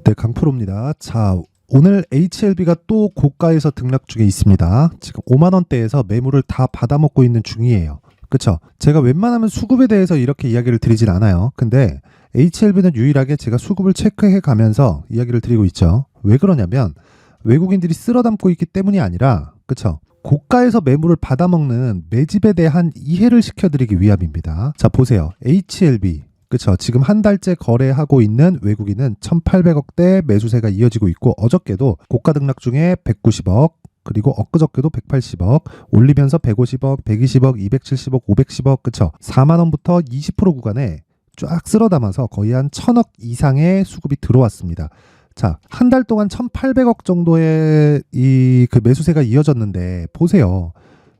네, 강프로입니다. 자, 오늘 HLB가 또 고가에서 등락 중에 있습니다. 지금 5만 원대에서 매물을 다 받아먹고 있는 중이에요. 그쵸? 제가 웬만하면 수급에 대해서 이렇게 이야기를 드리진 않아요. 근데 HLB는 유일하게 제가 수급을 체크해 가면서 이야기를 드리고 있죠. 왜 그러냐면 외국인들이 쓸어담고 있기 때문이 아니라, 그쵸? 고가에서 매물을 받아먹는 매집에 대한 이해를 시켜드리기 위함입니다. 자, 보세요. HLB. 그쵸. 지금 한 달째 거래하고 있는 외국인은 1,800억대 매수세가 이어지고 있고, 어저께도 고가 등락 중에 190억, 그리고 엊그저께도 180억, 올리면서 150억, 120억, 270억, 510억, 그쵸. 4만원부터 20% 구간에 쫙 쓸어담아서 거의 한 1,000억 이상의 수급이 들어왔습니다. 자, 한 달 동안 1,800억 정도의 그 매수세가 이어졌는데, 보세요.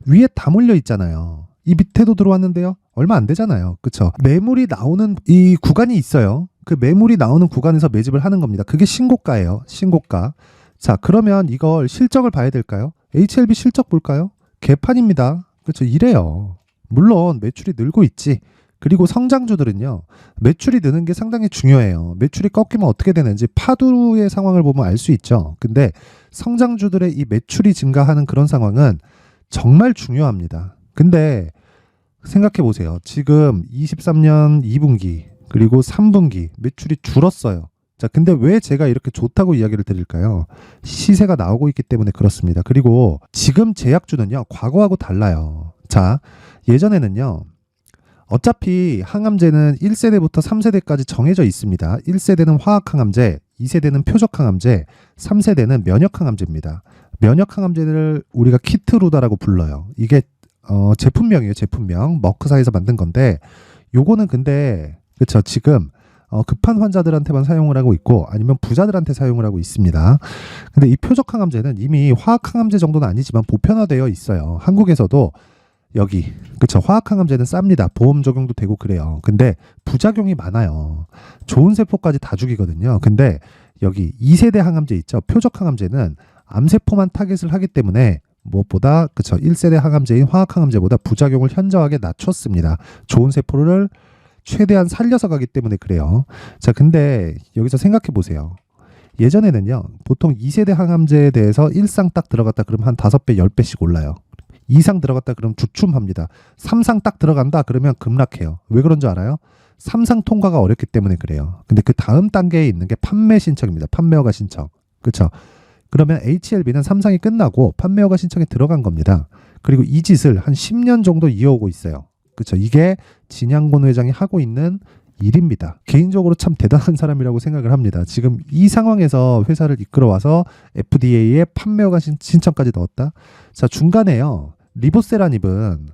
위에 다 몰려 있잖아요. 이 밑에도 들어왔는데요. 얼마 안 되잖아요. 그쵸? 매물이 나오는 이 구간이 있어요. 그 매물이 나오는 구간에서 매집을 하는 겁니다. 그게 신고가예요. 신고가. 자, 그러면 이걸 실적을 봐야 될까요? HLB 실적 볼까요? 개판입니다. 그쵸? 이래요. 물론 매출이 늘고 있지. 그리고 성장주들은요, 매출이 느는 게 상당히 중요해요. 매출이 꺾이면 어떻게 되는지 파도의 상황을 보면 알 수 있죠. 근데 성장주들의 이 매출이 증가하는 그런 상황은 정말 중요합니다. 근데 생각해 보세요. 지금 23년 2분기 그리고 3분기 매출이 줄었어요. 자, 근데 왜 제가 이렇게 좋다고 이야기를 드릴까요? 시세가 나오고 있기 때문에 그렇습니다. 그리고 지금 제약주는요, 과거하고 달라요. 자, 예전에는요, 어차피 항암제는 1세대부터 3세대까지 정해져 있습니다. 1세대는 화학항암제, 2세대는 표적항암제, 3세대는 면역항암제입니다. 면역항암제를 우리가 키트루다라고 불러요. 이게 제품명이에요. 제품명. 머크사에서 만든 건데, 요거는 근데 그쵸, 지금 급한 환자들한테만 사용을 하고 있고, 아니면 부자들한테 사용을 하고 있습니다. 근데 이 표적항암제는 이미 화학항암제 정도는 아니지만 보편화되어 있어요. 한국에서도 여기, 그쵸, 화학항암제는 쌉니다. 보험 적용도 되고 그래요. 근데 부작용이 많아요. 좋은 세포까지 다 죽이거든요. 근데 여기 2세대 항암제 있죠. 표적항암제는 암세포만 타겟을 하기 때문에 무엇보다, 그쵸, 1세대 항암제인 화학항암제보다 부작용을 현저하게 낮췄습니다. 좋은 세포를 최대한 살려서 가기 때문에 그래요. 자, 근데 여기서 생각해 보세요. 예전에는요, 보통 2세대 항암제에 대해서 1상 딱 들어갔다 그러면 한 5배, 10배씩 올라요. 2상 들어갔다 그러면 주춤합니다. 3상 딱 들어간다 그러면 급락해요. 왜 그런 줄 알아요? 3상 통과가 어렵기 때문에 그래요. 근데 그 다음 단계에 있는 게 판매 신청입니다. 판매 허가 신청. 그쵸? 그러면 HLB는 3상이 끝나고 판매 허가 신청에 들어간 겁니다. 그리고 이 짓을 한 10년 정도 이어오고 있어요. 그쵸? 이게 진양곤 회장이 하고 있는 일입니다. 개인적으로 참 대단한 사람이라고 생각을 합니다. 지금 이 상황에서 회사를 이끌어와서 FDA에 판매 허가 신청까지 넣었다. 자, 중간에요, 리보세라닙은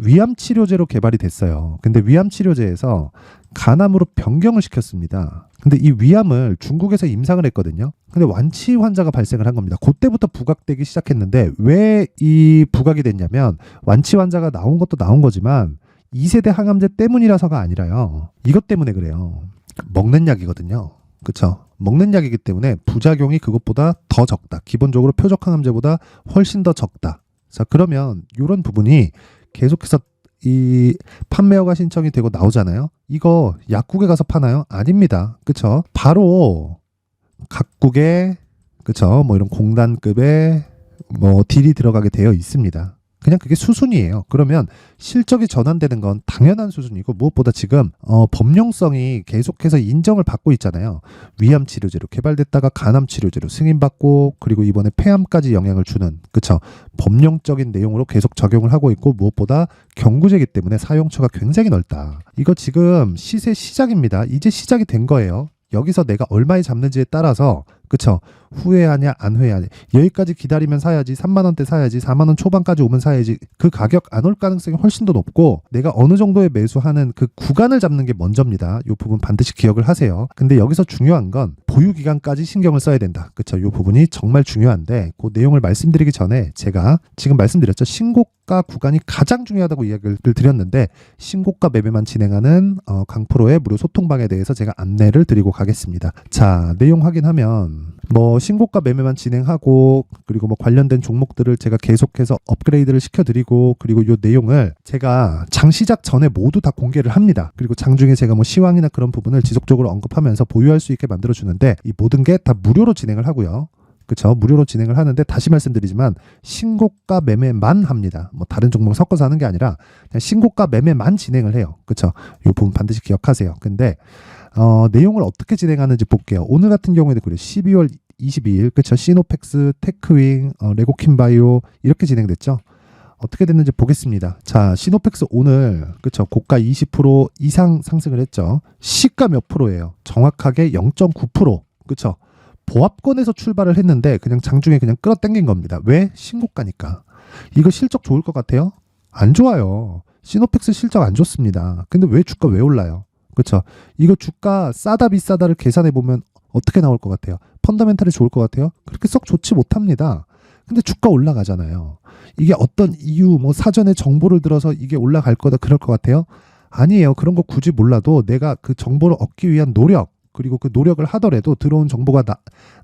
위암 치료제로 개발이 됐어요. 근데 위암 치료제에서 간암으로 변경을 시켰습니다. 근데 이 위암을 중국에서 임상을 했거든요. 근데 완치 환자가 발생을 한 겁니다. 그때부터 부각되기 시작했는데, 왜 이 부각이 됐냐면, 완치 환자가 나온 것도 나온 거지만 2세대 항암제 때문이라서가 아니라요, 이것 때문에 그래요. 먹는 약이거든요. 그쵸? 먹는 약이기 때문에 부작용이 그것보다 더 적다. 기본적으로 표적항암제보다 훨씬 더 적다. 자, 그러면 이런 부분이 계속해서 이 판매 허가 신청이 되고 나오잖아요. 이거 약국에 가서 파나요? 아닙니다. 그쵸? 바로 각국에, 그쵸, 뭐 이런 공단급의 뭐 딜이 들어가게 되어 있습니다. 그냥 그게 수순이에요. 그러면 실적이 전환되는 건 당연한 수순이고, 무엇보다 지금 범용성이 계속해서 인정을 받고 있잖아요. 위암 치료제로 개발됐다가 간암 치료제로 승인받고, 그리고 이번에 폐암까지 영향을 주는, 그쵸, 범용적인 내용으로 계속 적용을 하고 있고, 무엇보다 경구제이기 때문에 사용처가 굉장히 넓다. 이거 지금 시세 시작입니다. 이제 시작이 된 거예요. 여기서 내가 얼마에 잡는지에 따라서, 그쵸, 후회하냐 안 후회하냐, 여기까지 기다리면 사야지, 3만원대 사야지, 4만원 초반까지 오면 사야지, 그 가격 안 올 가능성이 훨씬 더 높고, 내가 어느 정도에 매수하는 그 구간을 잡는 게 먼저입니다. 이 부분 반드시 기억을 하세요. 근데 여기서 중요한 건 보유기간까지 신경을 써야 된다. 그쵸, 이 부분이 정말 중요한데, 그 내용을 말씀드리기 전에 제가 지금 말씀드렸죠. 신고가 구간이 가장 중요하다고 이야기를 드렸는데, 신고가 매매만 진행하는 강프로의 무료 소통방에 대해서 제가 안내를 드리고 가겠습니다. 자, 내용 확인하면 뭐 신고가 매매만 진행하고 그리고 뭐 관련된 종목들을 제가 계속해서 업그레이드를 시켜드리고 그리고 요 내용을 제가 장 시작 전에 모두 다 공개를 합니다. 그리고 장중에 제가 뭐 시황이나 그런 부분을 지속적으로 언급하면서 보유할 수 있게 만들어주는데 이 모든 게 다 무료로 진행을 하고요. 그쵸? 무료로 진행을 하는데 다시 말씀드리지만 신고가 매매만 합니다. 뭐 다른 종목을 섞어서 하는 게 아니라 그냥 신고가 매매만 진행을 해요. 그쵸? 이 부분 반드시 기억하세요. 근데 내용을 어떻게 진행하는지 볼게요. 오늘 같은 경우에는 그래요. 12월 22일 그쵸? 시노펙스, 테크윙, 레고킨바이오 이렇게 진행됐죠. 어떻게 됐는지 보겠습니다. 자, 시노펙스 오늘 그쵸? 고가 20% 이상 상승을 했죠. 시가 몇 프로예요? 정확하게 0.9%. 그쵸? 보합권에서 출발을 했는데 그냥 장중에 그냥 끌어당긴 겁니다. 왜? 신고가니까. 이거 실적 좋을 것 같아요? 안 좋아요. 시노펙스 실적 안 좋습니다. 근데 왜 주가 왜 올라요? 그렇죠? 이거 주가 싸다 비싸다를 계산해 보면 어떻게 나올 것 같아요? 펀더멘탈이 좋을 것 같아요? 그렇게 썩 좋지 못합니다. 근데 주가 올라가잖아요. 이게 어떤 이유 뭐 사전에 정보를 들어서 이게 올라갈 거다 그럴 것 같아요? 아니에요. 그런 거 굳이 몰라도 내가 그 정보를 얻기 위한 노력 그리고 그 노력을 하더라도 들어온 정보가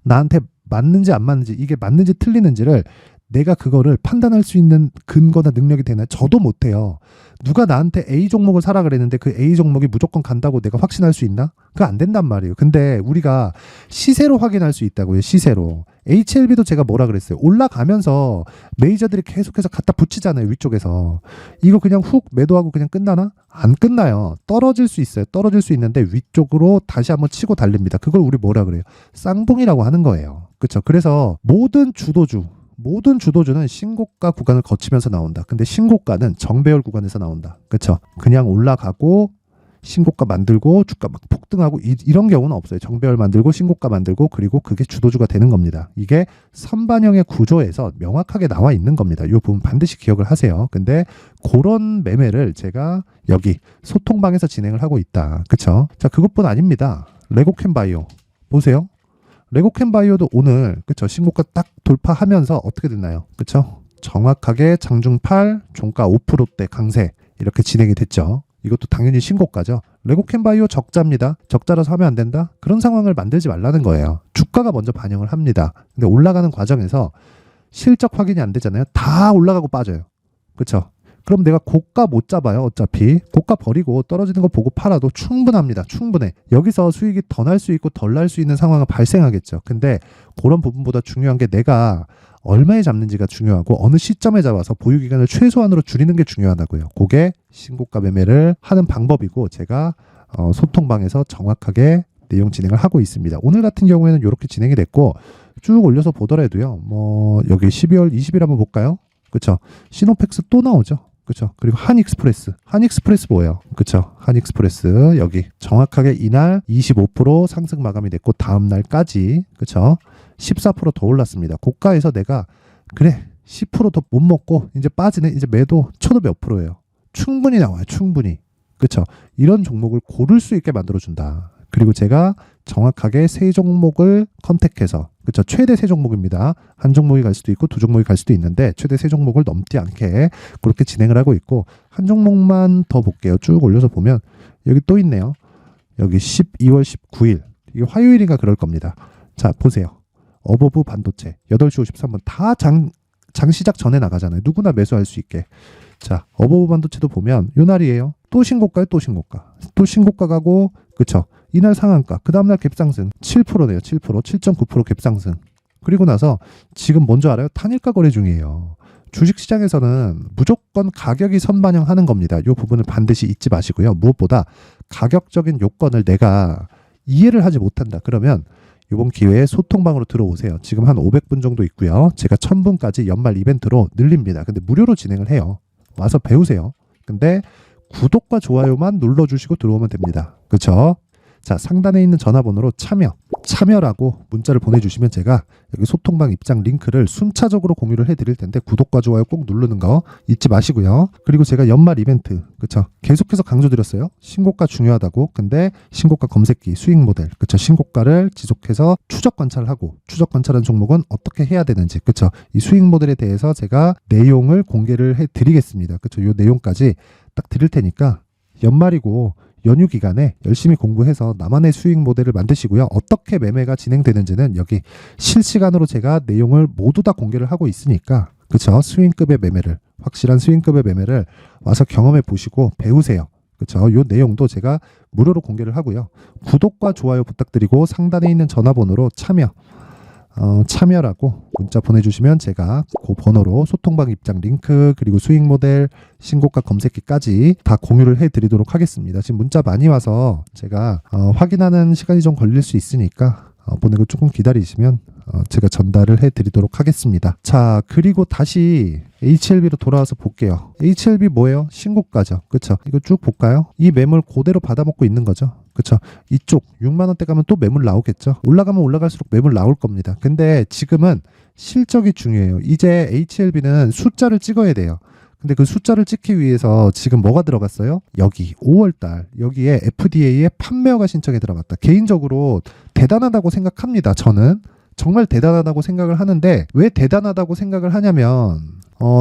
나한테 맞는지 안 맞는지 이게 맞는지 틀리는지를 내가 그거를 판단할 수 있는 근거나 능력이 되나요? 저도 못해요. 누가 나한테 A 종목을 사라 그랬는데 그 A 종목이 무조건 간다고 내가 확신할 수 있나? 그거 안 된단 말이에요. 근데 우리가 시세로 확인할 수 있다고요. 시세로. HLB도 제가 뭐라 그랬어요. 올라가면서 메이저들이 계속해서 갖다 붙이잖아요. 위쪽에서. 이거 그냥 훅 매도하고 그냥 끝나나? 안 끝나요. 떨어질 수 있어요. 떨어질 수 있는데 위쪽으로 다시 한번 치고 달립니다. 그걸 우리 뭐라 그래요? 쌍봉이라고 하는 거예요. 그렇죠? 그래서 모든 주도주는 신고가 구간을 거치면서 나온다. 근데 신고가는 정배열 구간에서 나온다. 그렇죠? 그냥 올라가고 신고가 만들고 주가 막 폭등하고 이런 경우는 없어요. 정배열 만들고 신고가 만들고 그리고 그게 주도주가 되는 겁니다. 이게 선반영의 구조에서 명확하게 나와 있는 겁니다. 이 부분 반드시 기억을 하세요. 근데 그런 매매를 제가 여기 소통방에서 진행을 하고 있다. 그렇죠? 자, 그것뿐 아닙니다. 레고캔바이오 보세요. 레고캔바이오도 오늘 그쵸 신고가 딱 돌파하면서 어떻게 됐나요? 그쵸? 정확하게 장중 8, 종가 5%대 강세 이렇게 진행이 됐죠. 이것도 당연히 신고가죠. 레고캔바이오 적자입니다. 적자라서 하면 안 된다? 그런 상황을 만들지 말라는 거예요. 주가가 먼저 반영을 합니다. 근데 올라가는 과정에서 실적 확인이 안 되잖아요. 다 올라가고 빠져요. 그쵸? 그럼 내가 고가 못 잡아요. 어차피 고가 버리고 떨어지는 거 보고 팔아도 충분합니다. 충분해. 여기서 수익이 더 날 수 있고 덜 날 수 있는 상황은 발생하겠죠. 근데 그런 부분보다 중요한 게 내가 얼마에 잡는지가 중요하고 어느 시점에 잡아서 보유기간을 최소한으로 줄이는 게 중요하다고요. 그게 신고가 매매를 하는 방법이고 제가 소통방에서 정확하게 내용 진행을 하고 있습니다. 오늘 같은 경우에는 이렇게 진행이 됐고 쭉 올려서 보더라도요. 뭐 여기 12월 20일 한번 볼까요? 그렇죠. 시노펙스 또 나오죠. 그렇죠. 그리고 한익스프레스 뭐예요? 그렇죠. 한익스프레스 여기 정확하게 이날 25% 상승 마감이 됐고 다음 날까지 그렇죠. 14%더 올랐습니다. 고가에서 내가 그래 10% 더 못 먹고 이제 빠지네. 이제 매도 쳐도 몇 프로예요? 충분히 나와요. 충분히. 그렇죠. 이런 종목을 고를 수 있게 만들어준다. 그리고 제가 정확하게 세 종목을 컨택해서 그렇죠. 최대 세 종목입니다. 한 종목이 갈 수도 있고 두 종목이 갈 수도 있는데 최대 세 종목을 넘지 않게 그렇게 진행을 하고 있고 한 종목만 더 볼게요. 쭉 올려서 보면 여기 또 있네요. 여기 12월 19일 이게 화요일인가 그럴 겁니다. 자 보세요. 어버브 반도체 8시 53분 다 장 시작 전에 나가잖아요. 누구나 매수할 수 있게. 자 어버브 반도체도 보면 요 날이에요. 또 신고가요. 또 신고가 가고 그쵸. 이날 상한가 그 다음날 갭상승 7%네요. 7.9% 갭상승. 그리고 나서 지금 뭔지 알아요? 단일가 거래 중이에요. 주식시장에서는 무조건 가격이 선반영하는 겁니다. 이 부분을 반드시 잊지 마시고요. 무엇보다 가격적인 요건을 내가 이해를 하지 못한다. 그러면 이번 기회에 소통방으로 들어오세요. 지금 한 500분 정도 있고요. 제가 1000분까지 연말 이벤트로 늘립니다. 근데 무료로 진행을 해요. 와서 배우세요. 근데 구독과 좋아요만 눌러주시고 들어오면 됩니다. 그렇죠? 자, 상단에 있는 전화번호로 참여라고 문자를 보내주시면 제가 여기 소통방 입장 링크를 순차적으로 공유를 해드릴 텐데 구독과 좋아요 꼭 누르는 거 잊지 마시고요. 그리고 제가 연말 이벤트, 그쵸? 계속해서 강조드렸어요. 신고가 중요하다고. 근데 신고가 검색기, 수익 모델, 그쵸? 신고가를 지속해서 추적 관찰하고 추적 관찰한 종목은 어떻게 해야 되는지, 그쵸? 이 수익 모델에 대해서 제가 내용을 공개를 해드리겠습니다. 그쵸? 이 내용까지 딱 드릴 테니까 연말이고 연휴 기간에 열심히 공부해서 나만의 수익 모델을 만드시고요. 어떻게 매매가 진행되는지는 여기 실시간으로 제가 내용을 모두 다 공개를 하고 있으니까, 그쵸? 스윙급의 매매를, 확실한 스윙급의 매매를 와서 경험해 보시고 배우세요. 그쵸? 요 내용도 제가 무료로 공개를 하고요. 구독과 좋아요 부탁드리고 상단에 있는 전화번호로 참여라고 문자 보내주시면 제가 그 번호로 소통방 입장 링크, 그리고 수익 모델, 신고가 검색기까지 다 공유를 해드리도록 하겠습니다. 지금 문자 많이 와서 제가 확인하는 시간이 좀 걸릴 수 있으니까 보내고 조금 기다리시면 제가 전달을 해드리도록 하겠습니다. 자, 그리고 다시 HLB로 돌아와서 볼게요. HLB 뭐예요? 신고가죠. 그쵸? 이거 쭉 볼까요? 이 매물 그대로 받아먹고 있는 거죠. 그쵸? 이쪽 6만원대 가면 또 매물 나오겠죠. 올라가면 올라갈수록 매물 나올 겁니다. 근데 지금은 실적이 중요해요. 이제 HLB는 숫자를 찍어야 돼요. 근데 그 숫자를 찍기 위해서 지금 뭐가 들어갔어요? 여기 5월달 여기에 FDA에 판매허가 신청이 들어갔다. 개인적으로 대단하다고 생각합니다. 저는 정말 대단하다고 생각을 하는데, 왜 대단하다고 생각을 하냐면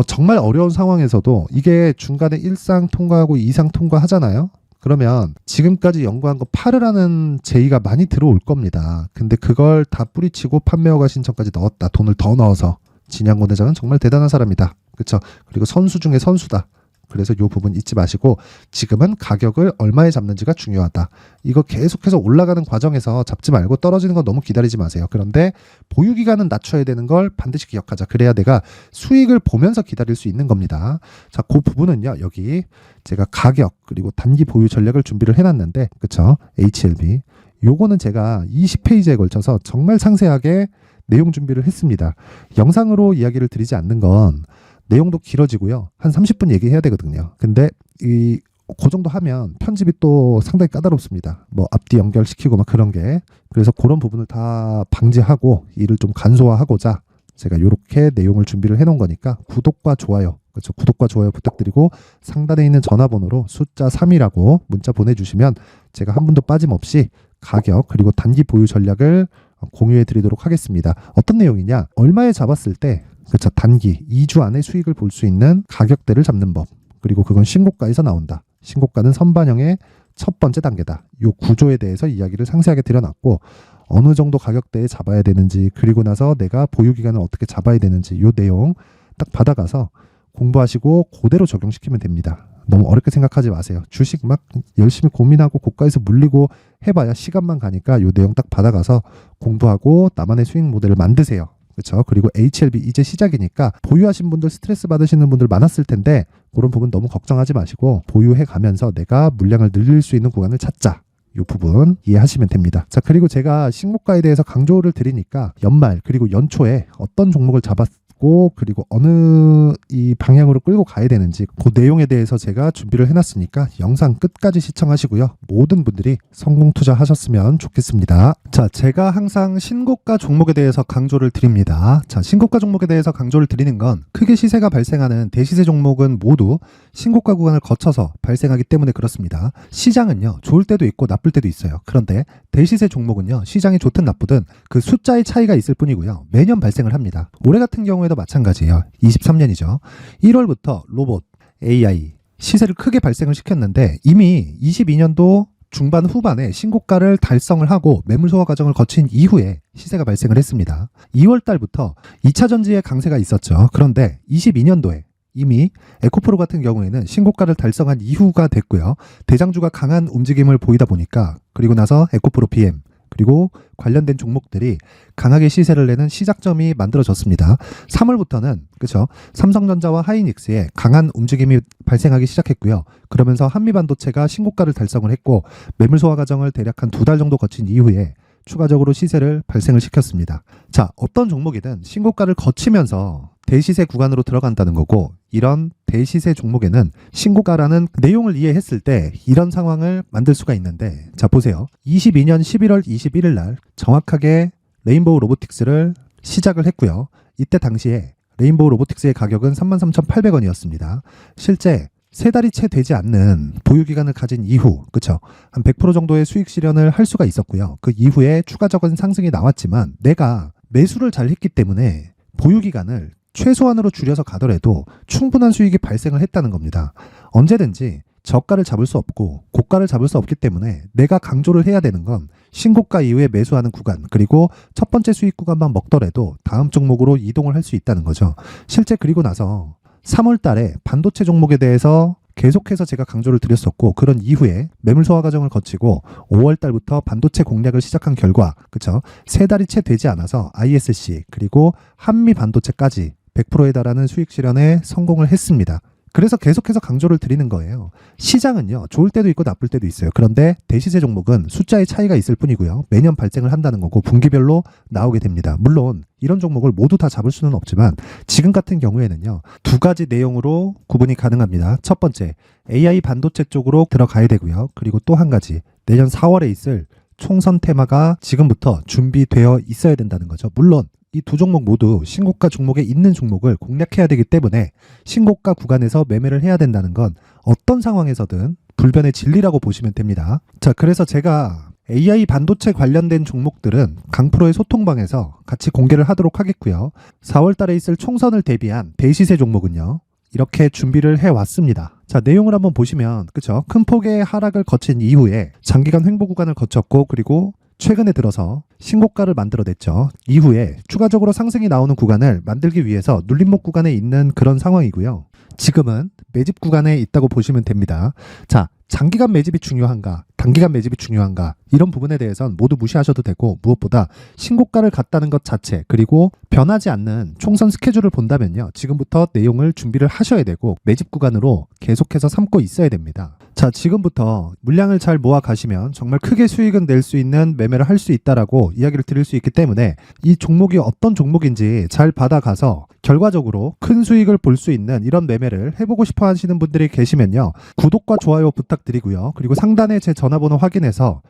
정말 어려운 상황에서도 이게 중간에 1상 통과하고 2상 통과하잖아요. 그러면 지금까지 연구한 거 팔으라는 제의가 많이 들어올 겁니다. 근데 그걸 다 뿌리치고 판매허가 신청까지 넣었다. 돈을 더 넣어서. 진양곤 회장은 정말 대단한 사람이다. 그렇죠? 그리고 선수 중에 선수다. 그래서 이 부분 잊지 마시고 지금은 가격을 얼마에 잡는지가 중요하다. 이거 계속해서 올라가는 과정에서 잡지 말고 떨어지는 건 너무 기다리지 마세요. 그런데 보유기간은 낮춰야 되는 걸 반드시 기억하자. 그래야 내가 수익을 보면서 기다릴 수 있는 겁니다. 자, 그 부분은요. 여기 제가 가격 그리고 단기 보유 전략을 준비를 해놨는데, 그쵸? HLB. 요거는 제가 20페이지에 걸쳐서 정말 상세하게 내용 준비를 했습니다. 영상으로 이야기를 드리지 않는 건 내용도 길어지고요. 한 30분 얘기해야 되거든요. 근데 그 정도 하면 편집이 또 상당히 까다롭습니다. 뭐 앞뒤 연결시키고 막 그런 게. 그래서 그런 부분을 다 방지하고 일을 좀 간소화하고자 제가 이렇게 내용을 준비를 해놓은 거니까 구독과 좋아요. 그렇죠. 구독과 좋아요 부탁드리고 상단에 있는 전화번호로 숫자 3이라고 문자 보내주시면 제가 한 분도 빠짐없이 가격 그리고 단기 보유 전략을 공유해 드리도록 하겠습니다. 어떤 내용이냐? 얼마에 잡았을 때, 그렇죠, 단기 2주 안에 수익을 볼 수 있는 가격대를 잡는 법. 그리고 그건 신고가에서 나온다. 신고가는 선반영의 첫 번째 단계다. 이 구조에 대해서 이야기를 상세하게 드려놨고, 어느 정도 가격대에 잡아야 되는지, 그리고 나서 내가 보유 기간을 어떻게 잡아야 되는지 이 내용 딱 받아가서 공부하시고 그대로 적용시키면 됩니다. 너무 어렵게 생각하지 마세요. 주식 막 열심히 고민하고 고가에서 물리고 해봐야 시간만 가니까 이 내용 딱 받아가서 공부하고 나만의 수익 모델을 만드세요. 그렇죠? 그리고 HLB 이제 시작이니까 보유하신 분들 스트레스 받으시는 분들 많았을 텐데 그런 부분 너무 걱정하지 마시고 보유해 가면서 내가 물량을 늘릴 수 있는 구간을 찾자. 이 부분 이해하시면 됩니다. 자, 그리고 제가 신고가에 대해서 강조를 드리니까 연말 그리고 연초에 어떤 종목을 잡았고 그리고 어느 이 방향으로 끌고 가야 되는지 그 내용에 대해서 제가 준비를 해놨으니까 영상 끝까지 시청하시고요. 모든 분들이 성공 투자하셨으면 좋겠습니다. 자, 제가 항상 신고가 종목에 대해서 강조를 드립니다. 자, 신고가 종목에 대해서 강조를 드리는 건 크게 시세가 발생하는 대시세 종목은 모두 신고가 구간을 거쳐서 발생하기 때문에 그렇습니다. 시장은요, 좋을 때도 있고 나쁠 때도 있어요. 그런데 대시세 종목은요, 시장이 좋든 나쁘든 그 숫자의 차이가 있을 뿐이고요. 매년 발생을 합니다. 올해 같은 경우에도 마찬가지예요. 23년이죠. 1월부터 로봇, AI 시세를 크게 발생을 시켰는데 이미 22년도 중반 후반에 신고가를 달성을 하고 매물 소화 과정을 거친 이후에 시세가 발생을 했습니다. 2월 달부터 2차 전지의 강세가 있었죠. 그런데 22년도에 이미 에코프로 같은 경우에는 신고가를 달성한 이후가 됐고요. 대장주가 강한 움직임을 보이다 보니까 그리고 나서 에코프로 PM 그리고 관련된 종목들이 강하게 시세를 내는 시작점이 만들어졌습니다. 3월부터는 그렇죠. 삼성전자와 하이닉스에 강한 움직임이 발생하기 시작했고요. 그러면서 한미반도체가 신고가를 달성을 했고 매물 소화 과정을 대략 한 2달 정도 거친 이후에 추가적으로 시세를 발생을 시켰습니다. 자, 어떤 종목이든 신고가를 거치면서 대시세 구간으로 들어간다는 거고 이런 대시세 종목에는 신고가라는 내용을 이해했을 때 이런 상황을 만들 수가 있는데 자, 보세요. 22년 11월 21일 날 정확하게 레인보우 로보틱스를 시작을 했고요. 이때 당시에 레인보우 로보틱스의 가격은 33,800원이었습니다. 실제 3달이 채 되지 않는 보유기간을 가진 이후, 그쵸? 한 100% 정도의 수익 실현을 할 수가 있었고요. 그 이후에 추가적인 상승이 나왔지만 내가 매수를 잘 했기 때문에 보유기간을 최소한으로 줄여서 가더라도 충분한 수익이 발생을 했다는 겁니다. 언제든지 저가를 잡을 수 없고 고가를 잡을 수 없기 때문에 내가 강조를 해야 되는 건 신고가 이후에 매수하는 구간, 그리고 첫 번째 수익 구간만 먹더라도 다음 종목으로 이동을 할 수 있다는 거죠. 실제 그리고 나서 3월 달에 반도체 종목에 대해서 계속해서 제가 강조를 드렸었고, 그런 이후에 매물 소화 과정을 거치고 5월 달부터 반도체 공략을 시작한 결과, 그쵸? 3달이 채 되지 않아서 ISC 그리고 한미 반도체까지 100%에 달하는 수익 실현에 성공을 했습니다. 그래서 계속해서 강조를 드리는 거예요. 시장은요, 좋을 때도 있고 나쁠 때도 있어요. 그런데 대시세 종목은 숫자의 차이가 있을 뿐이고요. 매년 발생을 한다는 거고 분기별로 나오게 됩니다. 물론 이런 종목을 모두 다 잡을 수는 없지만 지금 같은 경우에는요, 두 가지 내용으로 구분이 가능합니다. 첫 번째, AI 반도체 쪽으로 들어가야 되고요. 그리고 또 한 가지, 내년 4월에 있을 총선 테마가 지금부터 준비되어 있어야 된다는 거죠. 물론 이 두 종목 모두 신고가 종목에 있는 종목을 공략해야 되기 때문에 신고가 구간에서 매매를 해야 된다는 건 어떤 상황에서든 불변의 진리라고 보시면 됩니다. 자, 그래서 제가 AI 반도체 관련된 종목들은 강프로의 소통방에서 같이 공개를 하도록 하겠고요. 4월 달에 있을 총선을 대비한 대시세 종목은요, 이렇게 준비를 해왔습니다. 자, 내용을 한번 보시면, 그쵸? 큰 폭의 하락을 거친 이후에 장기간 횡보 구간을 거쳤고, 그리고 최근에 들어서 신고가를 만들어냈죠. 이후에 추가적으로 상승이 나오는 구간을 만들기 위해서 눌림목 구간에 있는 그런 상황이고요. 지금은 매집 구간에 있다고 보시면 됩니다. 자, 장기간 매집이 중요한가, 단기간 매집이 중요한가, 이런 부분에 대해서는 모두 무시하셔도 되고, 무엇보다 신고가를 갔다는 것 자체, 그리고 변하지 않는 총선 스케줄을 본다면요, 지금부터 내용을 준비를 하셔야 되고 매집 구간으로 계속해서 삼고 있어야 됩니다. 자, 지금부터 물량을 잘 모아 가시면 정말 크게 수익은 낼 수 있는 매매를 할 수 있다라고 이야기를 드릴 수 있기 때문에 이 종목이 어떤 종목인지 잘 받아가서 결과적으로 큰 수익을 볼 수 있는 이런 매매를 해보고 싶어 하시는 분들이 계시면요, 구독과 좋아요 부탁드리고요. 그리고 상단에 제 전화번호 확인해서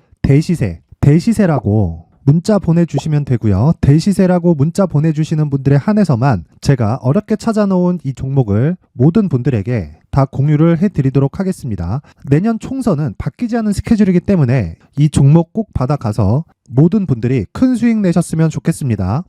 대시세라고 문자 보내주시면 되고요. 대시세라고 문자 보내주시는 분들에 한해서만 제가 어렵게 찾아놓은 이 종목을 모든 분들에게 다 공유를 해드리도록 하겠습니다. 내년 총선은 바뀌지 않은 스케줄이기 때문에 이 종목 꼭 받아가서 모든 분들이 큰 수익 내셨으면 좋겠습니다.